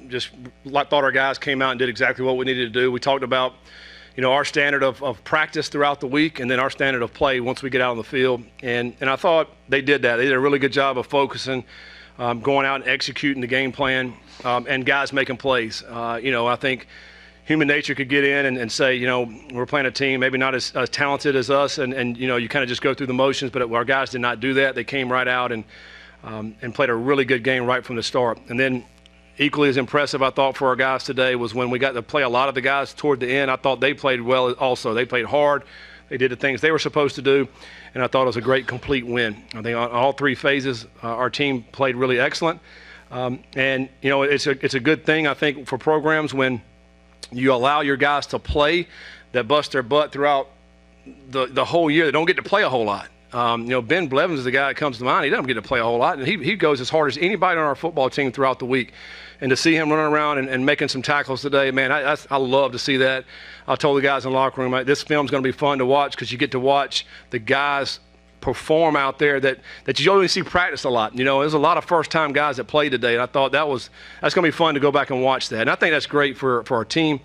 Just thought our guys came out and did exactly what we needed to do. We talked about, our standard of practice throughout the week and then our standard of play once we get out on the field. And I thought they did that. They did a really good job of focusing, going out and executing the game plan, and guys making plays. I think human nature could get in and say, we're playing a team maybe not as talented as us, and you kind of just go through the motions, but our guys did not do that. They came right out and played a really good game right from the start. And then equally as impressive, I thought, for our guys today was when we got to play a lot of the guys toward the end. I thought they played well also. They played hard. They did the things they were supposed to do, and I thought it was a great, complete win. I think on all three phases, our team played really excellent. It's a good thing, I think, for programs when you allow your guys to play that bust their butt throughout the whole year. They don't get to play a whole lot. Ben Blevins is the guy that comes to mind. He doesn't get to play a whole lot, and he goes as hard as anybody on our football team throughout the week. And to see him running around and making some tackles today, man, I love to see that. I told the guys in the locker room, this film's going to be fun to watch because you get to watch the guys perform out there that you only see practice a lot. There's a lot of first-time guys that played today, and I thought that's going to be fun to go back and watch that. And I think that's great for our team,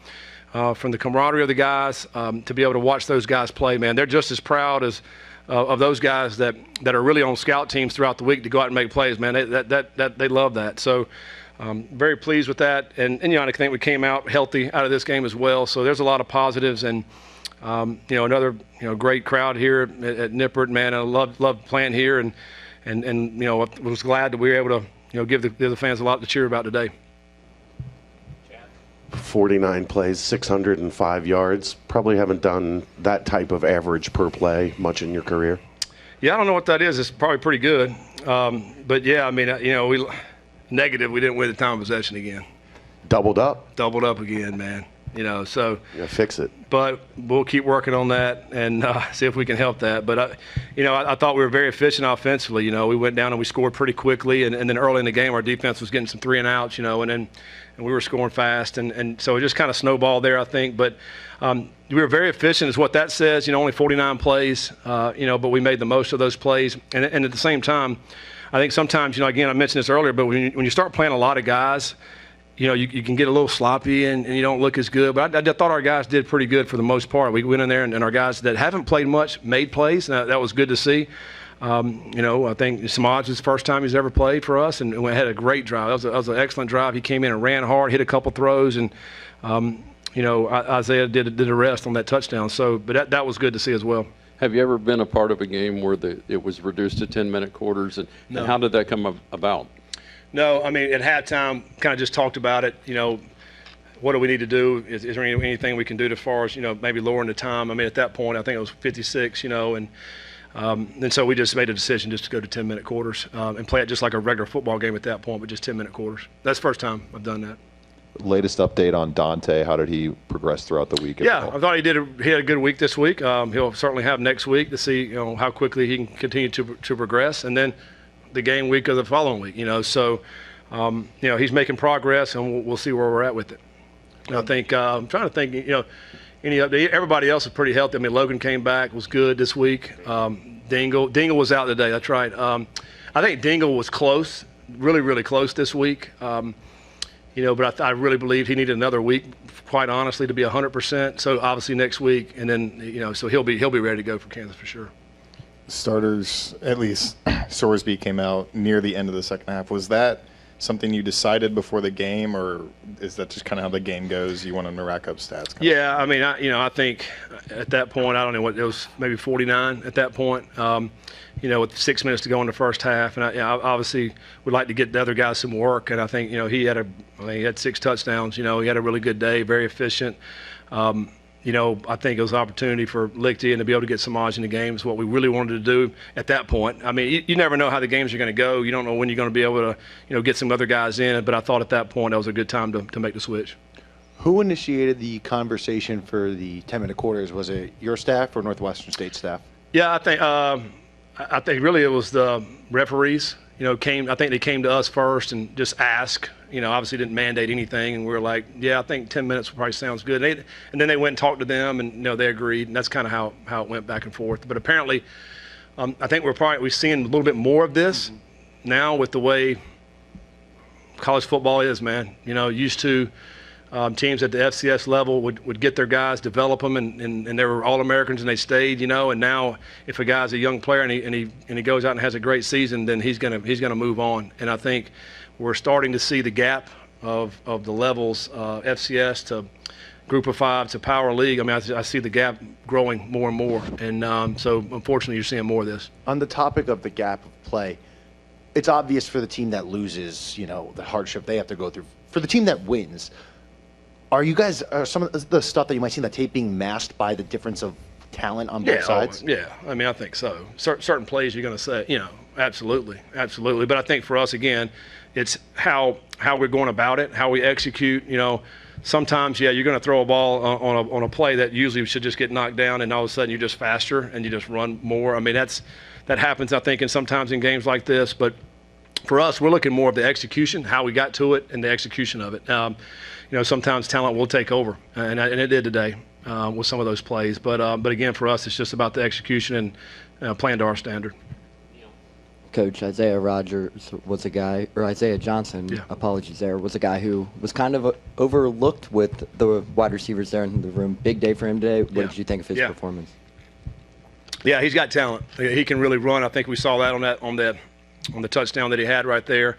from the camaraderie of the guys, to be able to watch those guys play, man. They're just as proud of those guys that are really on scout teams throughout the week to go out and make plays, man. They love that. So very pleased with that. And I think we came out healthy out of this game as well. So there's a lot of positives. And, another, great crowd here at Nippert, man. I love playing here. And was glad that we were able to, give the fans a lot to cheer about today. 49 plays, 605 yards. Probably haven't done that type of average per play much in your career. Yeah, I don't know what that is. It's probably pretty good. But, yeah, I mean, we didn't win the time of possession again. Doubled up? Doubled up again, man. So you gotta fix it. But we'll keep working on that and see if we can help that. But, I thought we were very efficient offensively. We went down and we scored pretty quickly. And then early in the game, our defense was getting some 3-and-outs, and we were scoring fast. And so it just kind of snowballed there, I think. But we were very efficient is what that says. Only 49 plays, but we made the most of those plays. And at the same time, I think sometimes, again, I mentioned this earlier, but when you start playing a lot of guys, you can get a little sloppy and you don't look as good. But I thought our guys did pretty good for the most part. We went in there and our guys that haven't played much made plays. And that was good to see. I think Samaj was the first time he's ever played for us, and we had a great drive. That was an excellent drive. He came in and ran hard, hit a couple throws, and Isaiah did the rest on that touchdown. So, but that was good to see as well. Have you ever been a part of a game where it was reduced to 10-minute quarters, and how did that come about? No, I mean, at halftime, kind of just talked about it. What do we need to do? Is there anything we can do as far as, maybe lowering the time? I mean, at that point, I think it was 56, and so we just made a decision just to go to 10-minute quarters and play it just like a regular football game at that point, but just 10-minute quarters. That's the first time I've done that. Latest update on Dante. How did he progress throughout the week? Yeah, I thought he had a good week this week. He'll certainly have next week to see how quickly he can continue to progress, and then the game week of the following week. So he's making progress, and we'll see where we're at with it. I think I'm trying to think. Any update? Everybody else is pretty healthy. I mean, Logan came back, was good this week. Dingle was out today. That's right. I think Dingle was close, really, really close this week. But I really believe he needed another week, quite honestly, to be 100%. So obviously next week, and then so he'll be ready to go for Kansas for sure. Starters, at least Sorsby came out near the end of the second half. Was that something you decided before the game, or is that just kind of how the game goes? You want him to rack up stats? Yeah, I mean, I think at that point, I don't know what it was, maybe 49 at that point. With 6 minutes to go in the first half, and I obviously would like to get the other guys some work. And I think he had 6 touchdowns. He had a really good day, very efficient. I think it was an opportunity for Lichty and to be able to get Samaj in the game is what we really wanted to do at that point. I mean, you never know how the games are going to go. You don't know when you're going to be able to, get some other guys in. But I thought at that point that was a good time to make the switch. Who initiated the conversation for the 10-minute quarters? Was it your staff or Northwestern State staff? Yeah, I think really it was the referees. I think they came to us first and just asked. Obviously didn't mandate anything, and we were like, yeah, I think 10 minutes probably sounds good. And then they went and talked to them, and they agreed, and that's kind of how it went back and forth. But apparently, I think we're seeing a little bit more of this now with the way college football is, man. Used to teams at the FCS level would get their guys, develop them, and they were All-Americans and they stayed, and now if a guy's a young player and he goes out and has a great season, then he's gonna move on. And I think we're starting to see the gap of the levels, FCS to Group of Five to Power League. I mean, I see the gap growing more and more, and so unfortunately you're seeing more of this. On the topic of the gap of play, it's obvious for the team that loses, the hardship they have to go through. For the team that wins, are some of the stuff that you might see in that tape being masked by the difference of talent on both sides? Yeah, I mean, I think so. Certain plays you're going to say, absolutely. But I think for us, again, it's how we're going about it, how we execute. Sometimes, you're going to throw a ball on a play that usually should just get knocked down, and all of a sudden you're just faster and you just run more. I mean, that happens, I think, sometimes in games like this. But for us, we're looking more of the execution, how we got to it, and the execution of it. Sometimes talent will take over, and it did today with some of those plays. But again, for us, it's just about the execution and playing to our standard. Coach, Isaiah Johnson, apologies there, was a guy who was kind of overlooked with the wide receivers there in the room. Big day for him today. What did you think of his performance? Yeah, he's got talent. He can really run. I think we saw that on the touchdown that he had right there.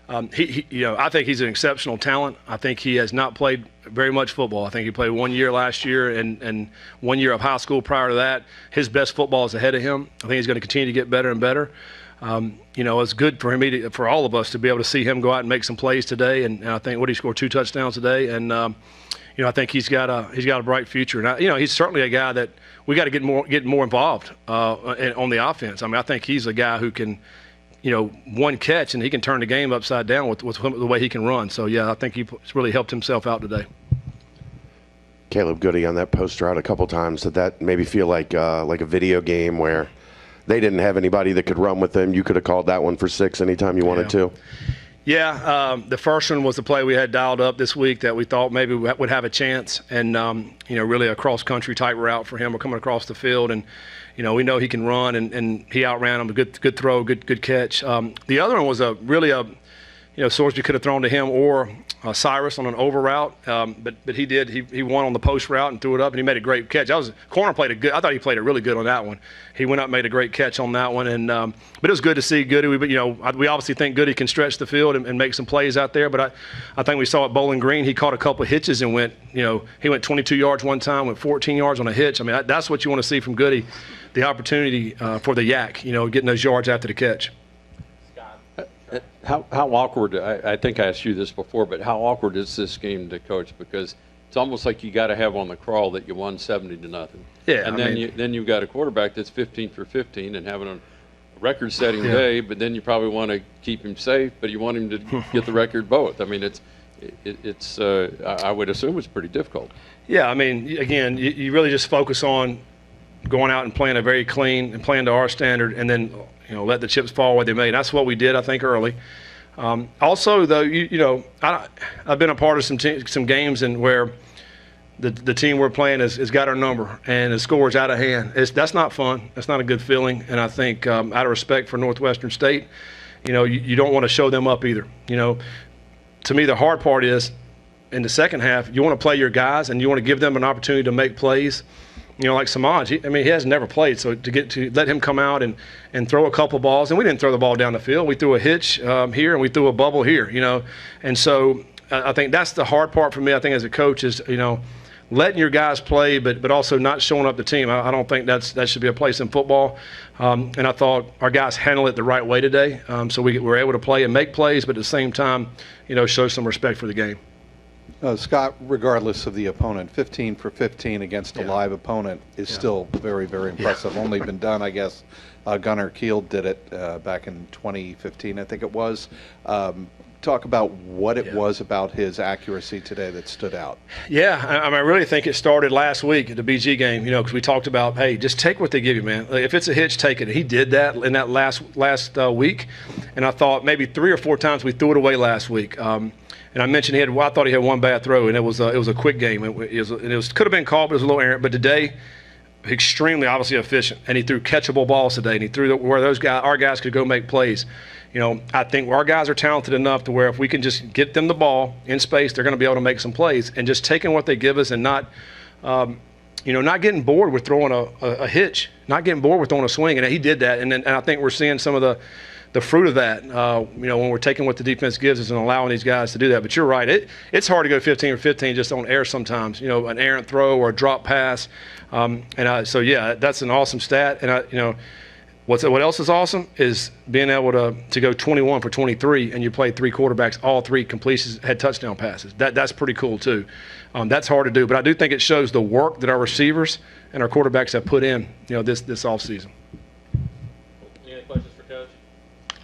I think he's an exceptional talent. I think he has not played very much football. I think he played 1 year last year and 1 year of high school prior to that. His best football is ahead of him. I think he's going to continue to get better and better. It's good for him, for all of us, to be able to see him go out and make some plays today. And I think he scored 2 touchdowns today. And I think he's got a bright future. And he's certainly a guy that we got to get more involved on the offense. I mean, I think he's a guy who can, one catch and he can turn the game upside down with the way he can run. So I think he's really helped himself out today. Caleb Goody on that post route a couple times. Did that maybe feel like a video game where they didn't have anybody that could run with them? You could have called that one for 6 anytime you wanted to. Yeah, the first one was the play we had dialed up this week that we thought maybe would have a chance, and really a cross-country type route for him. We're coming across the field, and we know he can run, and he outran him. A good throw, good catch. The other one was Sorsby could have thrown to him or Cyrus on an over route, but he did. He won on the post route and threw it up, and he made a great catch. Corner played I thought he played it really good on that one. He went up and made a great catch on that one, and but it was good to see Goody. We obviously think Goody can stretch the field and make some plays out there. But I think we saw at Bowling Green, he caught a couple of hitches and went 22 yards one time, went 14 yards on a hitch. I mean, that's what you want to see from Goody, the opportunity for the yak, getting those yards after the catch. How awkward, I think I asked you this before, but how awkward is this game to coach? Because it's almost like you got to have on the crawl that you won 70-0. Yeah, and then you've got a quarterback that's 15 for 15 and having a record-setting day, but then you probably want to keep him safe, but you want him to get the record both. I mean, it's I would assume it's pretty difficult. Yeah, I mean, again, you really just focus on going out and playing a very clean and playing to our standard, and then let the chips fall where they may. And that's what we did, I think, early. Also, though, I've been a part of some games and where the team we're playing has got our number and the score's out of hand. That's not fun. That's not a good feeling. And I think out of respect for Northwestern State, you don't want to show them up either. To me, the hard part is in the second half, you want to play your guys and you want to give them an opportunity to make plays. Like Samaj, he has never played, so to let him come out and throw a couple balls, and we didn't throw the ball down the field. We threw a hitch here and we threw a bubble here, And so I think that's the hard part for me, I think, as a coach is, letting your guys play, but also not showing up the team. I don't think that should be a place in football. And I thought our guys handled it the right way today. So we were able to play and make plays, but at the same time, show some respect for the game. Scott, regardless of the opponent, 15 for 15 against a live opponent is still very, very impressive. Only been done, I guess, Gunnar Kiel did it back in 2015, I think it was. Talk about what it was about his accuracy today that stood out. Yeah, I really think it started last week at the BG game, because we talked about, hey, just take what they give you, man. Like, if it's a hitch, take it. He did that in that last week, and I thought maybe 3 or 4 times we threw it away last week. And I mentioned I thought he had one bad throw, and it was a quick game. It could have been called, but it was a little errant. But today, extremely obviously efficient, and he threw catchable balls today, and he threw where our guys could go make plays. I think our guys are talented enough to where if we can just get them the ball in space, they're going to be able to make some plays, and just taking what they give us and not not getting bored with throwing a hitch, not getting bored with throwing a swing, and he did that, and I think we're seeing some of the fruit of that, when we're taking what the defense gives us and allowing these guys to do that. But you're right, it's hard to go 15 for 15 just on air sometimes, an errant throw or a drop pass. So that's an awesome stat. And what else is awesome is being able to go 21 for 23 and you play 3 quarterbacks, all 3 completions had touchdown passes. That's pretty cool too. That's hard to do, but I do think it shows the work that our receivers and our quarterbacks have put in, this offseason. Any questions for Coach?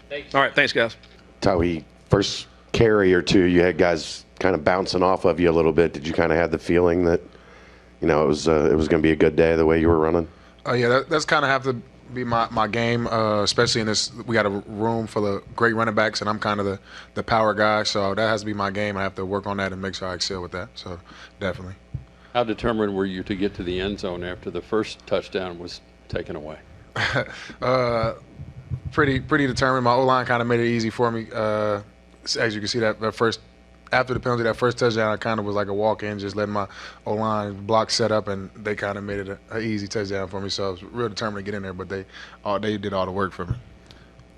Thanks. All right, thanks, guys. Towie, first carry or two, you had guys kind of bouncing off of you a little bit. Did you kind of have the feeling that, it was going to be a good day the way you were running? Yeah, that's kind of have to be my game, especially in this. We got a room full of great running backs, and I'm kind of the power guy, so that has to be my game. I have to work on that and make sure I excel with that. So definitely. How determined were you to get to the end zone after the first touchdown was taken away? Pretty determined. My O-line kind of made it easy for me. As you can see, that first after the penalty, that first touchdown, I kind of was like a walk-in, just letting my O-line block set up, and they kind of made it an easy touchdown for me. So I was real determined to get in there, but they did all the work for me.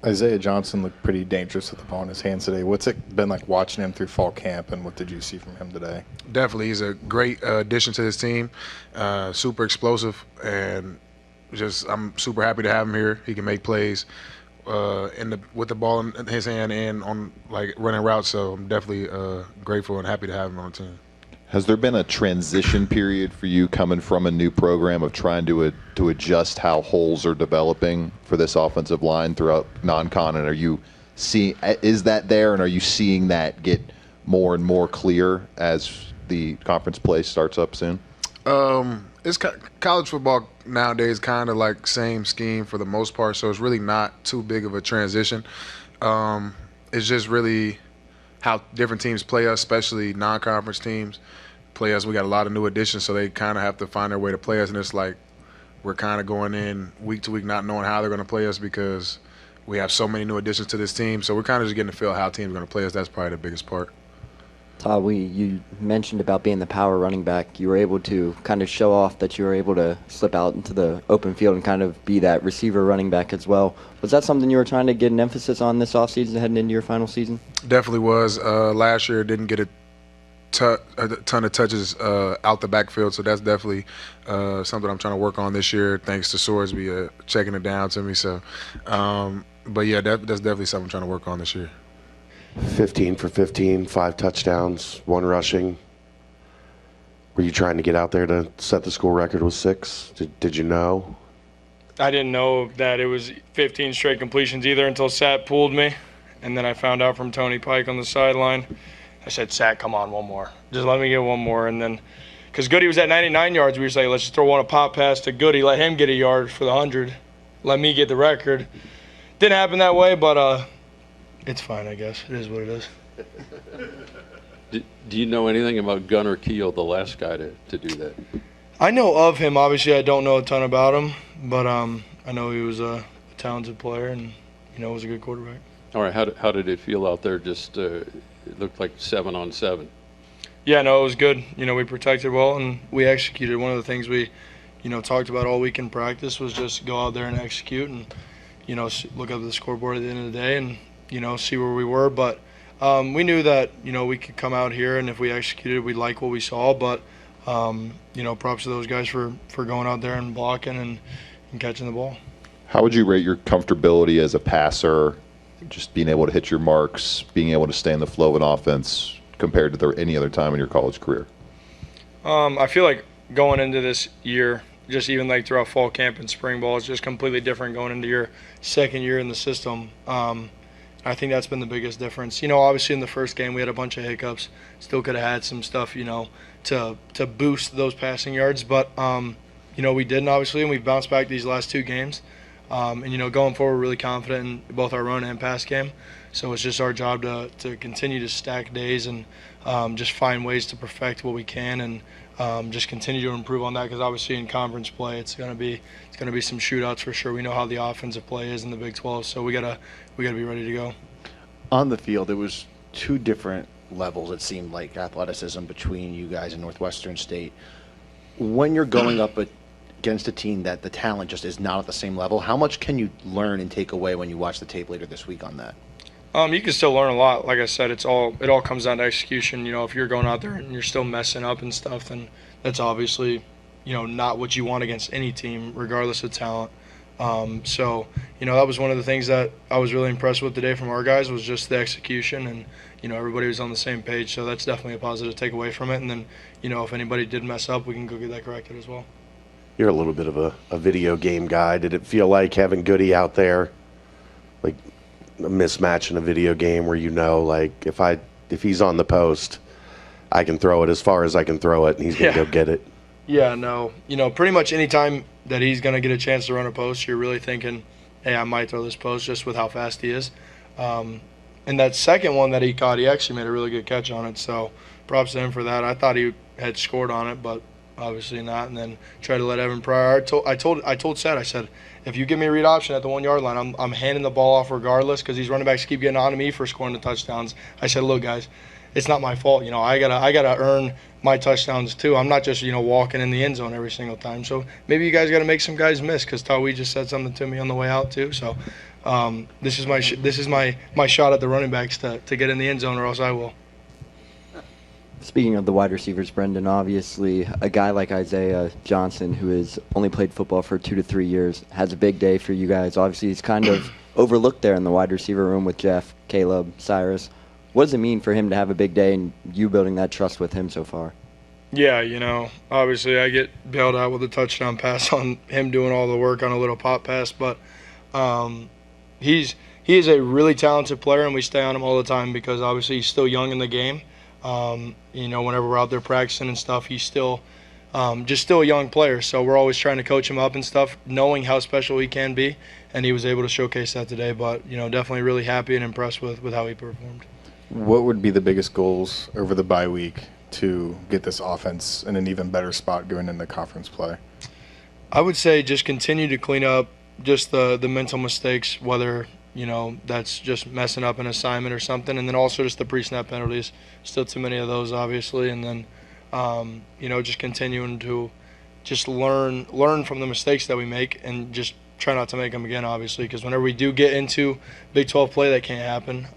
Isaiah Johnson looked pretty dangerous with the ball in his hands today. What's it been like watching him through fall camp, and what did you see from him today? Definitely. He's a great addition to this team, super explosive, and I'm super happy to have him here. He can make plays with the ball in his hand and on running routes, so I'm definitely grateful and happy to have him on the team. Has there been a transition period for you coming from a new program of trying to adjust how holes are developing for this offensive line throughout non-con? And is that there, and are you seeing that get more and more clear as the conference play starts up soon? It's college football nowadays, kind of like same scheme for the most part, so it's really not too big of a transition. It's just really how different teams play us, especially non-conference teams play us. We got a lot of new additions, so they kind of have to find their way to play us, and it's like we're kind of going in week to week not knowing how they're going to play us because we have so many new additions to this team, so we're kind of just getting to feel how teams are going to play us. That's probably the biggest part. Todd, you mentioned about being the power running back. You were able to kind of show off that you were able to slip out into the open field and kind of be that receiver running back as well. Was that something you were trying to get an emphasis on this offseason heading into your final season? Definitely was. Last year didn't get a ton of touches out the backfield, so that's definitely something I'm trying to work on this year, thanks to Sorsby checking it down to me. So, but yeah, that's definitely something I'm trying to work on this year. 15 for 15, 5 touchdowns, 1 rushing. Were you trying to get out there to set the school record with 6? Did you know? I didn't know that it was 15 straight completions either until Sat pulled me. And then I found out from Tony Pike on the sideline. I said, Sat, come on, one more. Just let me get one more. And then, because Goody was at 99 yards, we were saying, let's just throw a pop pass to Goody, let him get a yard for the 100, let me get the record. Didn't happen that way, but it's fine, I guess. It is what it is. Do you know anything about Gunnar Keel, the last guy to do that? I know of him. Obviously, I don't know a ton about him, but I know he was a talented player and, was a good quarterback. All right, how did it feel out there? Just it looked like 7-on-7. Yeah, no, it was good. We protected well and we executed. One of the things we, talked about all week in practice was just go out there and execute and, look up at the scoreboard at the end of the day and, see where we were. But we knew that, we could come out here and if we executed, we'd like what we saw. But, props to those guys for going out there and blocking and catching the ball. How would you rate your comfortability as a passer, just being able to hit your marks, being able to stay in the flow of an offense compared to any other time in your college career? I feel like going into this year, just even like throughout fall camp and spring ball, it's just completely different going into your second year in the system. I think that's been the biggest difference. Obviously in the first game we had a bunch of hiccups. Still could have had some stuff, to boost those passing yards. But, we didn't obviously, and we've bounced back these last 2 games. Going forward, we're really confident in both our run and pass game. So it's just our job to continue to stack days and just find ways to perfect what we can. And just continue to improve on that, because obviously in conference play it's going to be some shootouts for sure. We know how the offensive play is in the Big 12, so we gotta be ready to go. On the field, it was two different levels, it seemed like, athleticism between you guys and Northwestern State. When you're going up against a team that the talent just is not at the same level, how much can you learn and take away when you watch the tape later this week on that? You can still learn a lot. Like I said, it all comes down to execution. If you're going out there and you're still messing up and stuff, then that's obviously, not what you want against any team, regardless of talent. So that was one of the things that I was really impressed with today from our guys, was just the execution, and everybody was on the same page. So that's definitely a positive takeaway from it. And then if anybody did mess up, we can go get that corrected as well. You're a little bit of a video game guy. Did it feel like having Goody out there, like a mismatch in a video game where like if he's on the post, I can throw it as far as I can throw it, and he's going to go get it? Yeah, no. Pretty much any time that he's going to get a chance to run a post, you're really thinking, hey, I might throw this post just with how fast he is. And that second one that he caught, he actually made a really good catch on it, so props to him for that. I thought he had scored on it, but obviously not. And then tried to let Evan Pryor. I told Seth, I said, if you give me a read option at the 1 yard line, I'm handing the ball off regardless, because these running backs keep getting on to me for scoring the touchdowns. I said, look, guys, it's not my fault. I gotta earn my touchdowns too. I'm not just walking in the end zone every single time. So maybe you guys got to make some guys miss, because Tawi just said something to me on the way out too. So this is my shot at the running backs to get in the end zone, or else I will. Speaking of the wide receivers, Brendan, obviously a guy like Isaiah Johnson, who has only played football for 2 to 3 years, has a big day for you guys. Obviously he's kind of overlooked there in the wide receiver room with Jeff, Caleb, Cyrus. What does it mean for him to have a big day and you building that trust with him so far? Yeah, obviously I get bailed out with a touchdown pass on him doing all the work on a little pop pass, but he is a really talented player, and we stay on him all the time because obviously he's still young in the game. Whenever we're out there practicing and stuff, he's still still a young player, so we're always trying to coach him up and stuff, knowing how special he can be, and he was able to showcase that today. But definitely really happy and impressed with how he performed. What would be the biggest goals over the bye week to get this offense in an even better spot going into conference play? I would say just continue to clean up just the mental mistakes, whether that's just messing up an assignment or something, and then also just the pre-snap penalties. Still too many of those, obviously, and then just continuing to just learn from the mistakes that we make, and just try not to make them again, obviously, because whenever we do get into Big 12 play, that can't happen.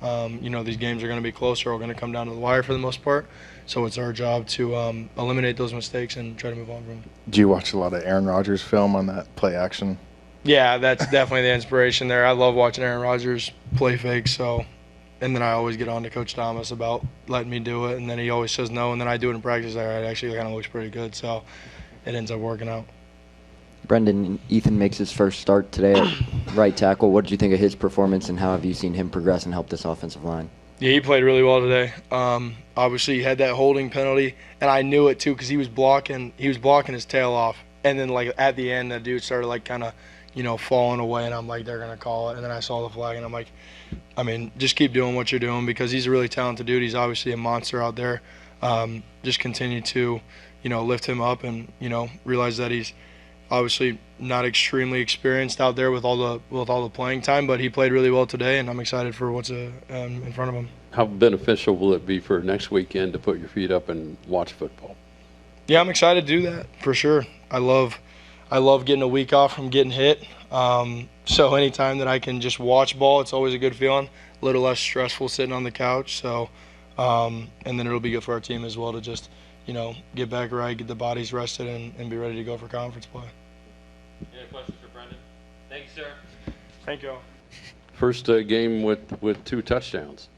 These games are going to be closer, or going to come down to the wire for the most part, so it's our job to eliminate those mistakes and try to move on from them. Do you watch a lot of Aaron Rodgers film on that play action? Yeah, that's definitely the inspiration there. I love watching Aaron Rodgers play fake, and then I always get on to Coach Thomas about letting me do it, and then he always says no, and then I do it in practice. It actually kind of looks pretty good, so it ends up working out. Brendan, Ethan makes his first start today at right tackle. What did you think of his performance, and how have you seen him progress and help this offensive line? Yeah, he played really well today. Obviously, he had that holding penalty, and I knew it too, because he was blocking his tail off, and then at the end, the dude started kind of falling away, and I'm like, they're gonna call it, and then I saw the flag, and I'm like, just keep doing what you're doing, because he's a really talented dude. He's obviously a monster out there. Just continue to lift him up, and realize that he's obviously not extremely experienced out there with all the playing time, but he played really well today, and I'm excited for what's in front of him. How beneficial will it be for next weekend to put your feet up and watch football? Yeah, I'm excited to do that for sure. I love getting a week off from getting hit. So anytime that I can just watch ball, it's always a good feeling. A little less stressful sitting on the couch. So, and then it'll be good for our team as well to just get back right, get the bodies rested, and be ready to go for conference play. Any questions for Brendan? Thank you, sir. Thank you all. First game with 2 touchdowns.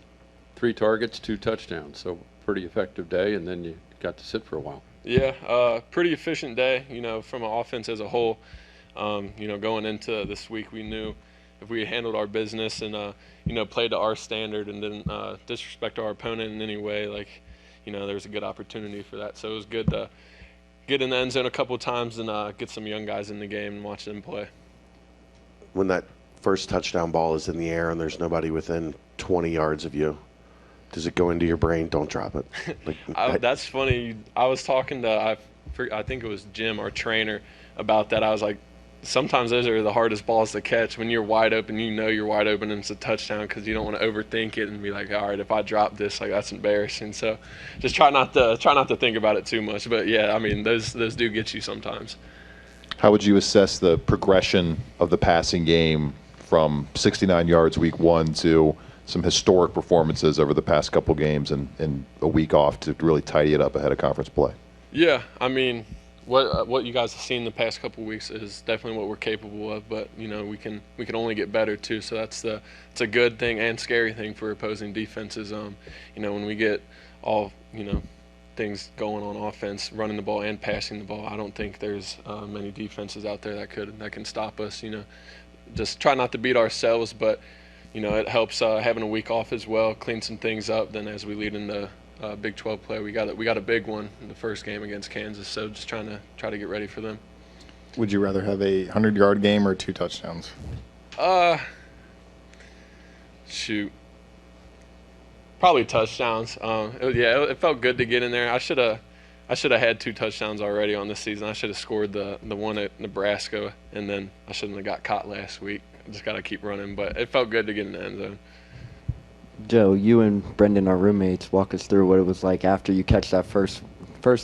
3 targets, 2 touchdowns. So pretty effective day, and then you got to sit for a while. Yeah, pretty efficient day, from an offense as a whole. Going into this week, we knew if we handled our business and, played to our standard and didn't disrespect our opponent in any way, there was a good opportunity for that. So it was good to get in the end zone a couple of times and get some young guys in the game and watch them play. When that first touchdown ball is in the air and there's nobody within 20 yards of you, does it go into your brain? Don't drop it. Like, That's funny. I was talking to I think it was Jim, our trainer, about that. I was like, sometimes those are the hardest balls to catch when you're wide open. You know you're wide open and it's a touchdown because you don't want to overthink it and be like, all right, if I drop this, like that's embarrassing. So just try not to think about it too much. But yeah, I mean those do get you sometimes. How would you assess the progression of the passing game from 69 yards week 1 to some historic performances over the past couple games and a week off to really tidy it up ahead of conference play? Yeah, I mean, what you guys have seen the past couple of weeks is definitely what we're capable of. But you know, we can only get better too. So it's a good thing and scary thing for opposing defenses. You know, when we get all things going on offense, running the ball and passing the ball, I don't think there's many defenses out there that can stop us. You know, just try not to beat ourselves, but you know, it helps having a week off as well, clean some things up. Then as we lead into Big 12 play, we got a big one in the first game against Kansas. So just try to get ready for them. Would you rather have a 100-yard game or 2 touchdowns? Shoot. Probably touchdowns. It felt good to get in there. I should have had 2 touchdowns already on this season. I should have scored the one at Nebraska, and then I shouldn't have got caught last week. I just got to keep running, but it felt good to get in the end zone. Joe, you and Brendan are roommates. Walk us through what it was like after you catch that first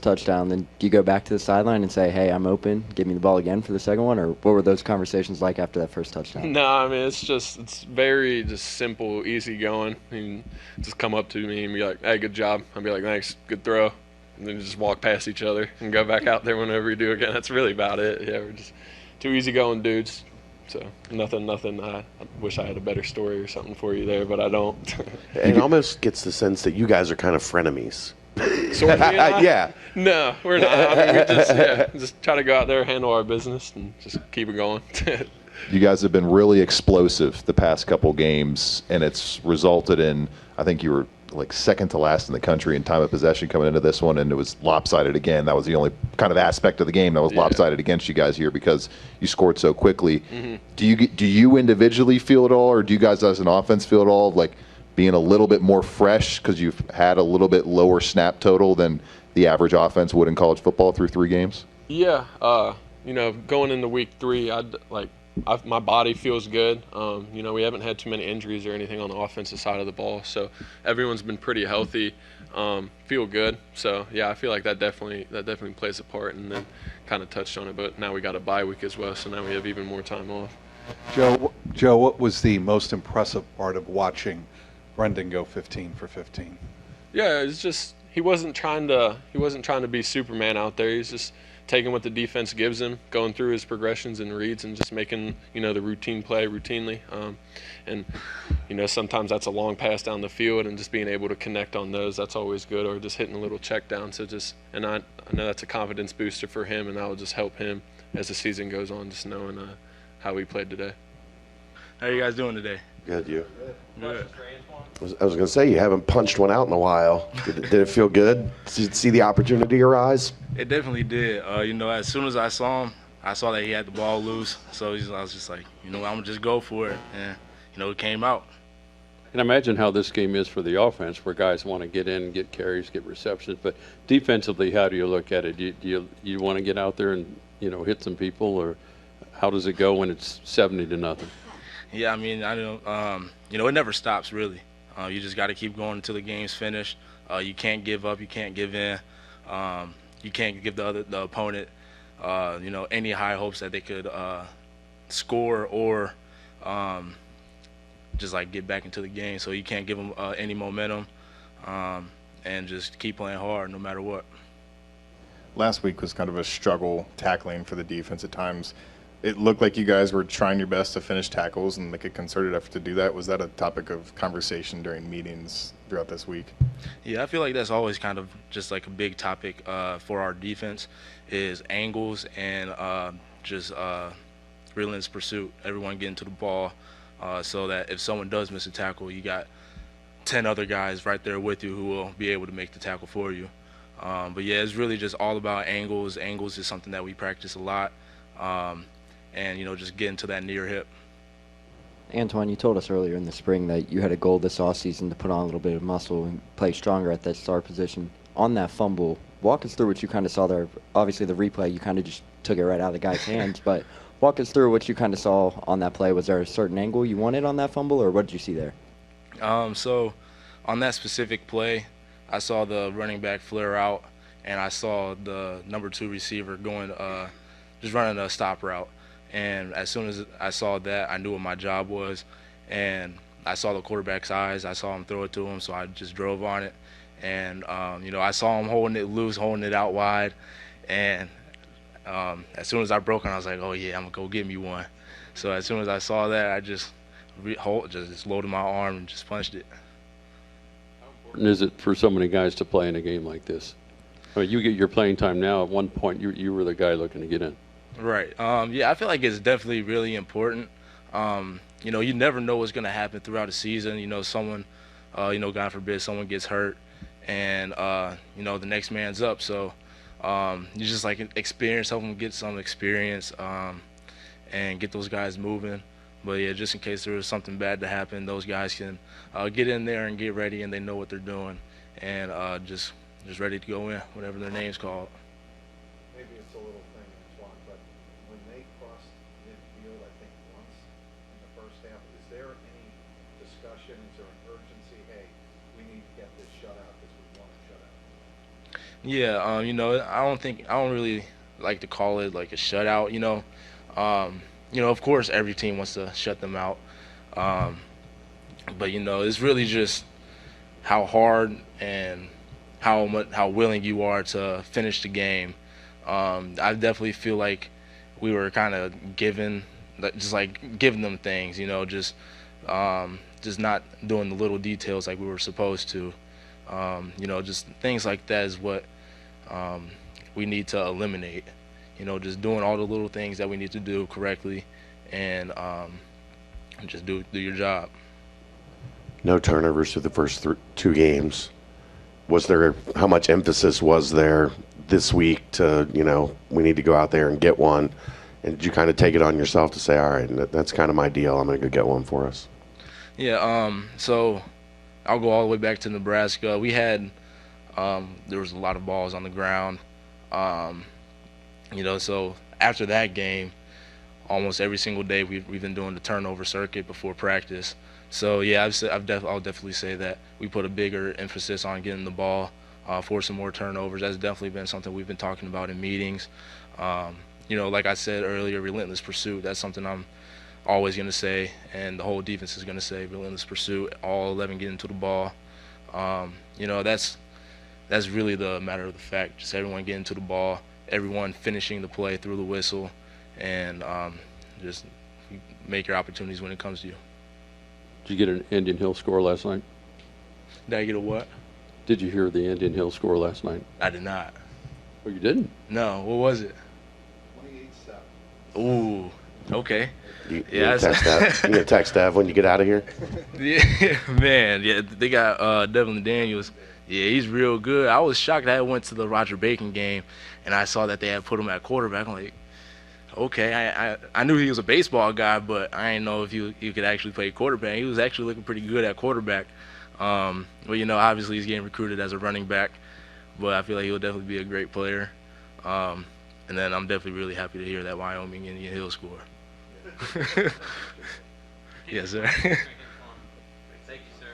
touchdown. Then do you go back to the sideline and say, hey, I'm open, give me the ball again for the second one? Or what were those conversations like after that first touchdown? No, I mean, it's very just simple, easy going. I mean, just come up to me and be like, hey, good job. I'll be like, thanks, good throw. And then just walk past each other and go back out there whenever we do again. That's really about it. Yeah, we're just 2 easygoing dudes. So nothing. I wish I had a better story or something for you there, but I don't. It almost gets the sense that you guys are kind of frenemies. Sorsby and I? Yeah. No, we're not. I mean, we just try to go out there, handle our business, and just keep it going. You guys have been really explosive the past couple games, and it's resulted in, I think you were like second to last in the country in time of possession coming into this one, and it was lopsided again. That was the only kind of aspect of the game that was lopsided against you guys here because you scored so quickly. Mm-hmm. Do you individually feel it all, or do you guys as an offense feel it all, like being a little bit more fresh because you've had a little bit lower snap total than the average offense would in college football through 3 games? Yeah, going into week 3, my body feels good. We haven't had too many injuries or anything on the offensive side of the ball, so everyone's been pretty healthy. Feel good. So yeah, I feel like that definitely plays a part. And then kind of touched on it, but now we got a bye week as well, so now we have even more time off. Joe, what was the most impressive part of watching Brendan go 15 for 15? Yeah, it's just he wasn't trying to be Superman out there. He's just taking what the defense gives him, going through his progressions and reads, and just making the routine play routinely. And sometimes that's a long pass down the field, and just being able to connect on those, that's always good. Or just hitting a little check down. So I know that's a confidence booster for him, and that will just help him as the season goes on, just knowing how he played today. How you guys doing today? Good, you? Good. I was going to say, you haven't punched one out in a while. Did it feel good? Did you see the opportunity arise? It definitely did. As soon as I saw him, I saw that he had the ball loose. So I was just like, I'm going to just go for it. And, it came out. And imagine how this game is for the offense, where guys want to get in, get carries, get receptions. But defensively, how do you look at it? Do you want to get out there and, hit some people? Or how does it go when it's 70-0? Yeah, I mean, I know, it never stops, really. You just got to keep going until the game's finished. You can't give up. You can't give in. You can't give the opponent, any high hopes that they could score or just get back into the game. So you can't give them any momentum, and just keep playing hard no matter what. Last week was kind of a struggle tackling for the defense at times. It looked like you guys were trying your best to finish tackles and make a concerted effort to do that. Was that a topic of conversation during meetings throughout this week? Yeah, I feel like that's always kind of just a big topic for our defense is angles and just relentless pursuit. Everyone getting to the ball so that if someone does miss a tackle, you got 10 other guys right there with you who will be able to make the tackle for you. But yeah, it's really just all about angles. Angles is something that we practice a lot. And just getting to that near hip. Antoine, you told us earlier in the spring that you had a goal this offseason to put on a little bit of muscle and play stronger at that star position. On that fumble, walk us through what you kind of saw there. Obviously, the replay, you kind of just took it right out of the guy's hands, but walk us through what you kind of saw on that play. Was there a certain angle you wanted on that fumble, or what did you see there? So on that specific play, I saw the running back flare out, and I saw the number 2 receiver going, just running a stop route. And as soon as I saw that, I knew what my job was. And I saw the quarterback's eyes. I saw him throw it to him, so I just drove on it. And, I saw him holding it loose, holding it out wide. And as soon as I broke it, I was like, oh, yeah, I'm going to go get me one. So as soon as I saw that, I just loaded my arm and just punched it. How important is it for so many guys to play in a game like this? I mean, you get your playing time now. At one point, you were the guy looking to get in. Right. Yeah, I feel like it's definitely really important. You never know what's going to happen throughout the season. Someone, God forbid, someone gets hurt, and the next man's up. So you just like experience, help them get some experience, and get those guys moving. But yeah, just in case there was something bad to happen, those guys can get in there and get ready, and they know what they're doing, and just ready to go in, whatever their name's called. Maybe it's a little thing, Antoine, but when they crossed midfield, I think once in the first half, is there any discussion, is there an urgency, hey, we need to get this shutout because we want a shutout? Yeah, I don't really like to call it like a shutout, of course every team wants to shut them out. But it's really just how hard and how willing you are to finish the game. I definitely feel like we were kind of giving them things, just not doing the little details like we were supposed to. Just things like that is what we need to eliminate. Just doing all the little things that we need to do correctly, and just do your job. No turnovers through the first 2 games. How much emphasis was there this week to, we need to go out there and get one? And did you kind of take it on yourself to say, all right, that's kind of my deal, I'm going to go get one for us? Yeah, so I'll go all the way back to Nebraska. We had, there was a lot of balls on the ground. So after that game, almost every single day we've been doing the turnover circuit before practice. So yeah, I'll definitely say that we put a bigger emphasis on getting the ball, forcing more turnovers. That's definitely been something we've been talking about in meetings. Like I said earlier, relentless pursuit. That's something I'm always going to say, and the whole defense is going to say relentless pursuit. All 11 getting to the ball. That's really the matter of the fact. Just everyone getting to the ball, everyone finishing the play through the whistle, and just make your opportunities when it comes to you. Did you get an Indian Hill score last night? Did I get a what? Did you hear the Indian Hill score last night? I did not. Oh, you didn't? No. What was it? 28-7. Ooh. Okay. You gonna text Dev when you get out of here? Yeah, man. Yeah, they got Devin Daniels. Yeah, he's real good. I was shocked that I went to the Roger Bacon game, and I saw that they had put him at quarterback. I'm like, okay, I knew he was a baseball guy, but I didn't know if he could actually play quarterback. He was actually looking pretty good at quarterback. But obviously he's getting recruited as a running back, but I feel like he'll definitely be a great player. And then I'm definitely really happy to hear that Wyoming Indian Hill score. Yes, sir. Thank you, sir.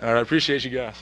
All right, I appreciate you guys.